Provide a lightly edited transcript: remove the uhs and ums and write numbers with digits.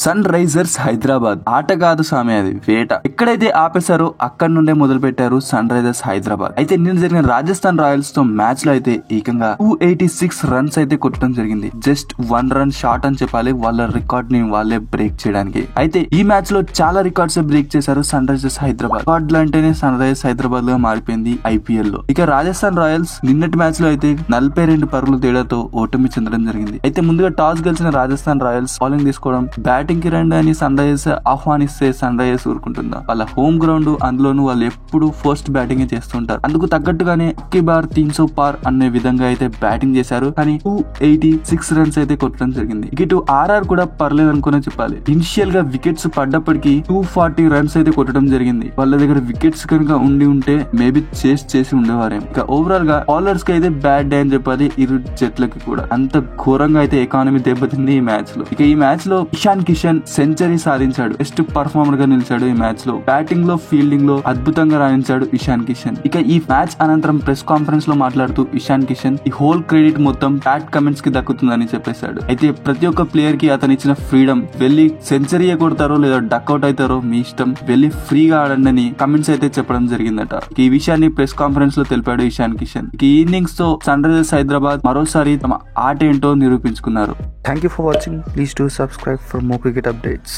Sun Risers Hyderabad ఆట కాదు సామి, అది వేట. ఎక్కడైతే ఆపేశారో అక్కడ నుండే మొదలు పెట్టారు సన్ రైజర్స్ హైదరాబాద్. అయితే నిన్న జరిగిన రాజస్థాన్ రాయల్స్ తో మ్యాచ్ లో అయితే ఏకంగా 286 రన్స్ అయితే కొట్టడం జరిగింది. జస్ట్ 1 రన్ షాట్ అని చెప్పాలి వాళ్ళ రికార్డ్ ని వాళ్ళే బ్రేక్ చేయడానికి. అయితే ఈ మ్యాచ్ లో చాలా రికార్డ్స్ బ్రేక్ చేశారు సన్ రైజర్స్ హైదరాబాద్. రికార్డులు అంటేనే సన్ రైజర్స్ హైదరాబాద్ గా మారిపోయింది ఐపీఎల్ లో. ఇక రాజస్థాన్ రాయల్స్ నిన్నటి మ్యాచ్ లో అయితే 42 పరుగుల తేడాతో ఓటమి చెందడం జరిగింది. అయితే ముందుగా టాస్ గెలిచిన రాజస్థాన్ రాయల్స్ బౌలింగ్ తీసుకోవడం, బ్యాటింగ్ కి రండి అని సన్ రైజర్స్ ఆహ్వానిస్తే సన్ రైజర్స్ ఊరుకుంటుందా? వాళ్ళ హోమ్ గ్రౌండ్, అందులోనూ వాళ్ళు ఎప్పుడు ఫస్ట్ బ్యాటింగ్ చేస్తుంటారు. అందుకు తగ్గట్టుగానే అక్కి బార్ 300 పార్ అనే విధంగా అయితే బ్యాటింగ్ చేశారు. కానీ 286 రన్స్ అయితే కొట్టడం జరిగింది. ఇటు ఆర్ఆర్ కూడా పర్లేదు అనుకునే చెప్పాలి. ఇనిషియల్ గా వికెట్స్ పడ్డప్పటికీ 240 రన్స్ అయితే కొట్టడం జరిగింది. వాళ్ళ దగ్గర వికెట్స్ కనుక ఉండి ఉంటే మేబీ చేసి ఉండేవారేం. ఇక ఓవరాల్ గా బౌలర్స్ కి అయితే బ్యాడ్ డే అని చెప్పాలి. ఇరు జట్లకి కూడా అంత ఘోరంగా అయితే ఎకానమీ దెబ్బతింది ఈ మ్యాచ్ లో. ఇక ఈ మ్యాచ్ లో ఇషాన్ కిషన్ సెంచరీ సాధించాడు. బెస్ట్ పర్ఫార్మర్ గా నిలిచాడు. ఈ మ్యాచ్ లో బ్యాటింగ్ లో, ఫీల్డింగ్ లో అద్భుతంగా రాణించాడు ఇషాన్ కిషన్. ఇక ఈ మ్యాచ్ అనంతరం ప్రెస్ కాన్ఫరెన్స్ లో మాట్లాడుతూ ఇషాన్ కిషన్ ఈ హోల్ క్రెడిట్ మొత్తం బ్యాట్ కమెంట్స్ కి దక్కుతుందని చెప్పేశాడు. అయితే ప్రతి ఒక్క ప్లేయర్ కి అతను ఇచ్చిన ఫ్రీడమ్, వెళ్లి సెంచరీ కొడతారో లేదా డక్అవుట్ అవుతారో మీ ఇష్టం, వెళ్లి ఫ్రీగా ఆడండి అని కమెంట్స్ అయితే చెప్పడం జరిగిందట. ఈ విషయాన్ని ప్రెస్ కాన్ఫరెన్స్ లో తెలిపాడు ఇషాన్ కిషన్. ఈ ఇన్నింగ్స్ తో సన్ రైజర్స్ హైదరాబాద్ మరోసారి తమ ఆట ఏంటో నిరూపించుకున్నారు. Thank you for watching. Please do subscribe for more cricket updates.